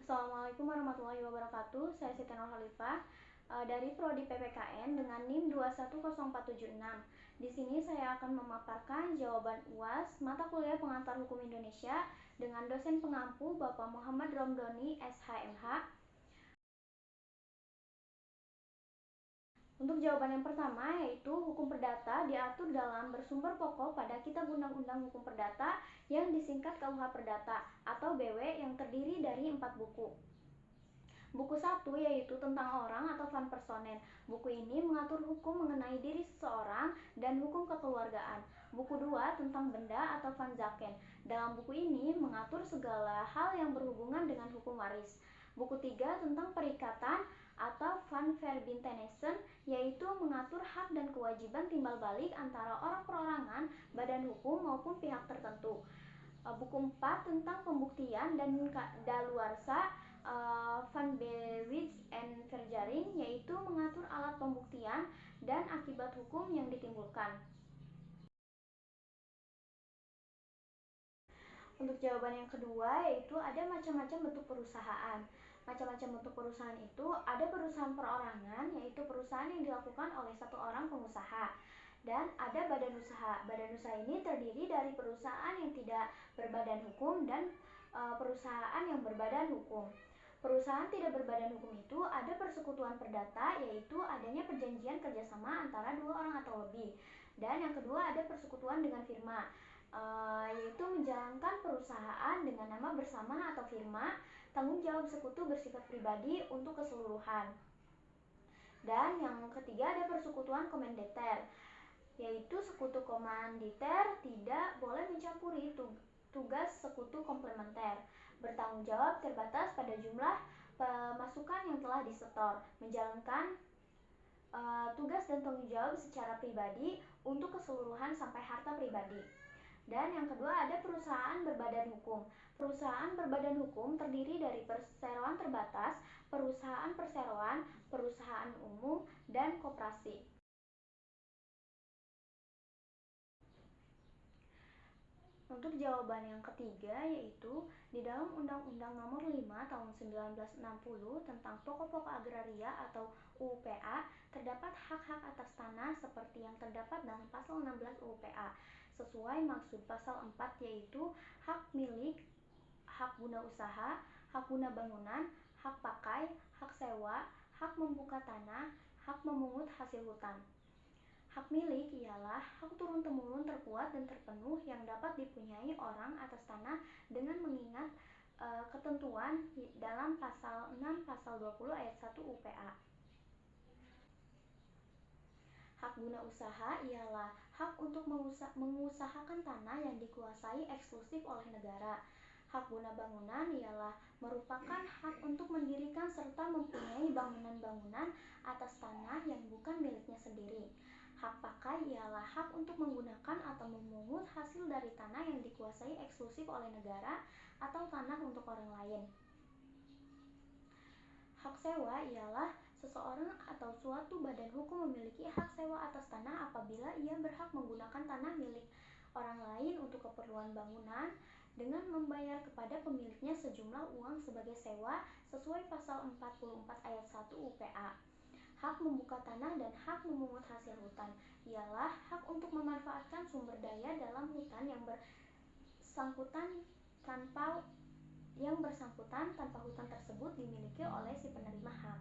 Assalamualaikum warahmatullahi wabarakatuh. Saya Siti Nurhalifah dari Prodi PPKN dengan NIM 210476. Di sini saya akan memaparkan jawaban UAS mata kuliah pengantar hukum Indonesia dengan dosen pengampu Bapak Muhammad Romdoni SHMH. Untuk jawaban yang pertama yaitu hukum perdata diatur dalam bersumber pokok pada Kitab Undang-Undang Hukum Perdata yang disingkat KUH Perdata atau BW yang terdiri dari 4 buku. Buku 1 yaitu tentang orang atau van personen. Buku ini mengatur hukum mengenai diri seseorang dan hukum kekeluargaan. Buku 2 tentang benda atau van zaken. Dalam buku ini mengatur segala hal yang berhubungan dengan hukum waris. Buku 3 tentang perikatan atau van verbintenessen, yaitu mengatur hak dan kewajiban timbal balik antara orang perorangan, badan hukum maupun pihak tertentu. Buku 4 tentang pembuktian dan daluarsa van Bewits and Verjaring, yaitu mengatur alat pembuktian dan akibat hukum yang ditimbulkan. Untuk jawaban yang kedua yaitu ada macam-macam bentuk perusahaan. Macam-macam bentuk perusahaan itu ada perusahaan perorangan, yaitu perusahaan yang dilakukan oleh satu orang pengusaha. Dan ada badan usaha. Badan usaha ini terdiri dari perusahaan yang tidak berbadan hukum dan perusahaan yang berbadan hukum. Perusahaan tidak berbadan hukum itu ada persekutuan perdata, yaitu adanya perjanjian kerjasama antara dua orang atau lebih. Dan yang kedua ada persekutuan dengan firma, yaitu menjalankan perusahaan dengan nama bersama atau firma, tanggung jawab sekutu bersifat pribadi untuk keseluruhan. Dan yang ketiga ada persekutuan komanditer, yaitu sekutu komanditer tidak boleh mencampuri tugas sekutu komplementer, bertanggung jawab terbatas pada jumlah pemasukan yang telah disetor, menjalankan tugas dan tanggung jawab secara pribadi untuk keseluruhan sampai harta pribadi. Dan yang kedua ada perusahaan berbadan hukum. Perusahaan berbadan hukum terdiri dari perseroan terbatas, perusahaan perseroan, perusahaan umum, dan koperasi. Untuk jawaban yang ketiga yaitu di dalam Undang-Undang Nomor 5 Tahun 1960 tentang pokok-pokok agraria atau UUPA terdapat hak-hak atas tanah seperti yang terdapat dalam pasal 16 UUPA sesuai maksud pasal 4, yaitu hak milik, hak guna usaha, hak guna bangunan, hak pakai, hak sewa, hak membuka tanah, hak memungut hasil hutan. Hak milik ialah hak turun-temurun terkuat dan terpenuh yang dapat dipunyai orang atas tanah dengan mengingat ketentuan dalam pasal 6 pasal 20 ayat 1 UPA. Hak guna usaha ialah hak untuk mengusahakan tanah yang dikuasai eksklusif oleh negara. Hak guna bangunan ialah merupakan hak untuk mendirikan serta mempunyai bangunan-bangunan atas tanah yang bukan miliknya sendiri. Hak pakai ialah hak untuk menggunakan atau memungut hasil dari tanah yang dikuasai eksklusif oleh negara atau tanah untuk orang lain. Hak sewa ialah seseorang atau suatu badan hukum memiliki hak sewa atas tanah apabila ia berhak menggunakan tanah milik orang lain untuk keperluan bangunan dengan membayar kepada pemiliknya sejumlah uang sebagai sewa sesuai pasal 44 ayat 1 UPA. Hak membuka tanah dan hak memungut hasil hutan ialah hak untuk memanfaatkan sumber daya dalam hutan yang bersangkutan tanpa hutan tersebut dimiliki oleh si penerima hak.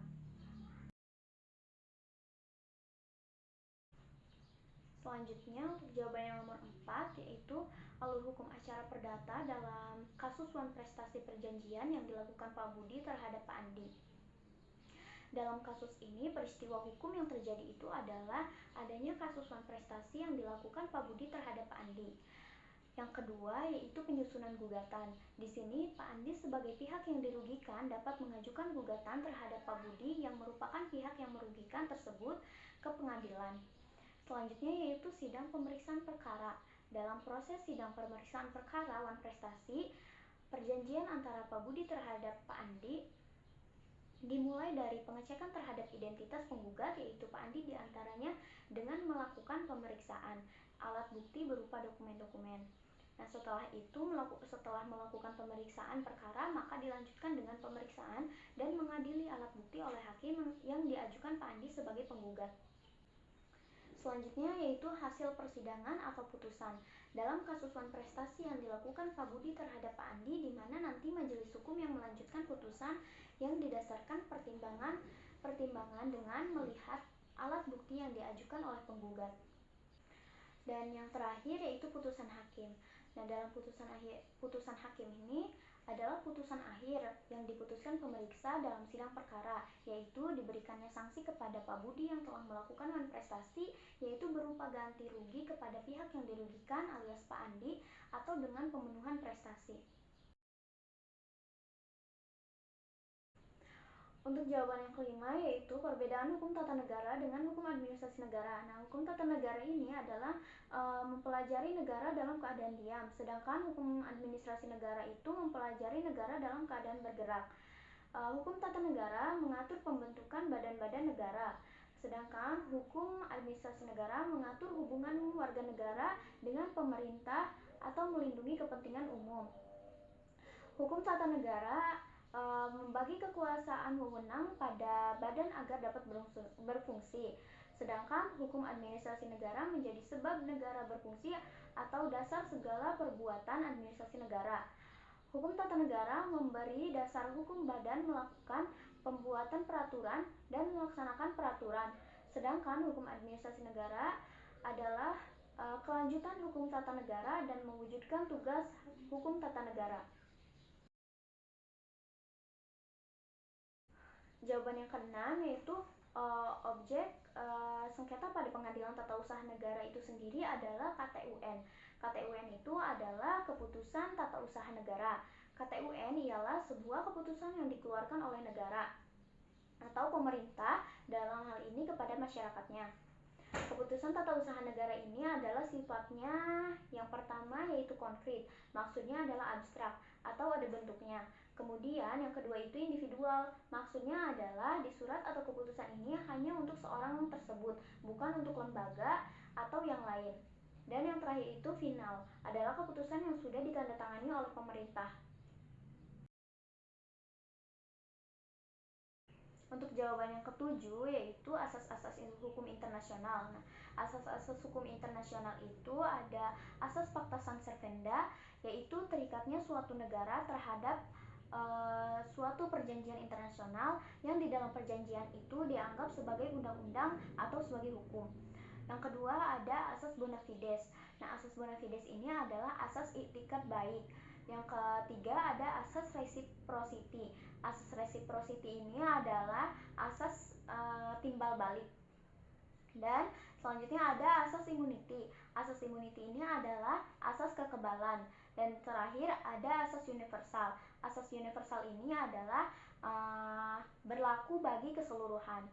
Selanjutnya untuk jawaban yang nomor 4 yaitu alur hukum acara perdata dalam kasus wan prestasi perjanjian yang dilakukan Pak Budi terhadap Pak Andi. Dalam kasus ini, peristiwa hukum yang terjadi itu adalah adanya kasus wan prestasi yang dilakukan Pak Budi terhadap Pak Andi. Yang kedua yaitu penyusunan gugatan. Di sini Pak Andi sebagai pihak yang dirugikan dapat mengajukan gugatan terhadap Pak Budi yang merupakan pihak yang merugikan tersebut ke pengadilan. Selanjutnya yaitu sidang pemeriksaan perkara. Dalam proses sidang pemeriksaan perkara wan prestasi perjanjian antara Pak Budi terhadap Pak Andi dimulai dari pengecekan terhadap identitas penggugat, yaitu Pak Andi diantaranya dengan melakukan pemeriksaan alat bukti berupa dokumen-dokumen. Nah, setelah melakukan pemeriksaan perkara, maka dilanjutkan dengan pemeriksaan dan mengadili alat bukti oleh hakim yang diajukan Pak Andi sebagai penggugat. Selanjutnya yaitu hasil persidangan atau putusan. Dalam kasus wan prestasi yang dilakukan Pak Budi terhadap Pak Andi, di mana nanti majelis hukum yang melanjutkan putusan yang didasarkan pertimbangan dengan melihat alat bukti yang diajukan oleh penggugat. Dan yang terakhir yaitu putusan hakim. Nah, dalam putusan hakim ini adalah putusan akhir yang diputuskan pemeriksa dalam sidang perkara, yaitu diberikannya sanksi kepada Pak Budi yang telah melakukan wan prestasi, yaitu berupa ganti rugi kepada pihak yang dirugikan alias Pak Andi atau dengan pemenuhan prestasi. Untuk jawaban yang kelima yaitu perbedaan hukum tata negara dengan hukum administrasi negara. Nah, hukum tata negara ini adalah mempelajari negara dalam keadaan diam, sedangkan hukum administrasi negara itu mempelajari negara dalam keadaan bergerak. Hukum tata negara mengatur pembentukan badan-badan negara, sedangkan hukum administrasi negara mengatur hubungan warga negara dengan pemerintah atau melindungi kepentingan umum. Hukum tata negara membagi kekuasaan wewenang pada badan agar dapat berfungsi, sedangkan hukum administrasi negara menjadi sebab negara berfungsi atau dasar segala perbuatan administrasi negara. Hukum tata negara memberi dasar hukum badan melakukan pembuatan peraturan dan melaksanakan peraturan, sedangkan hukum administrasi negara adalah kelanjutan hukum tata negara dan mewujudkan tugas hukum tata negara. Jawaban yang keenam yaitu objek sengketa pada pengadilan tata usaha negara itu sendiri adalah KTUN. KTUN itu adalah keputusan tata usaha negara. KTUN ialah sebuah keputusan yang dikeluarkan oleh negara atau pemerintah dalam hal ini kepada masyarakatnya. Keputusan tata usaha negara ini adalah sifatnya yang pertama yaitu konkret, maksudnya adalah abstrak atau ada bentuknya. Kemudian yang kedua itu individual, maksudnya adalah di surat atau keputusan ini hanya untuk seorang tersebut, bukan untuk lembaga atau yang lain. Dan yang terakhir itu final, adalah keputusan yang sudah ditandatangani oleh pemerintah. Untuk jawaban yang ketujuh yaitu asas-asas hukum internasional. Nah, asas-asas hukum internasional itu ada asas pacta sunt servanda, yaitu terikatnya suatu negara terhadap suatu perjanjian internasional yang di dalam perjanjian itu dianggap sebagai undang-undang atau sebagai hukum. Yang kedua ada asas bona fides. Nah, asas bona fides ini adalah asas iktikat baik. Yang ketiga ada asas reciprocity. Asas reciprocity ini adalah asas timbal balik. Dan selanjutnya ada asas immunity. Asas immunity ini adalah asas kekebalan. Dan terakhir ada asas universal. Asas universal ini adalah berlaku bagi keseluruhan.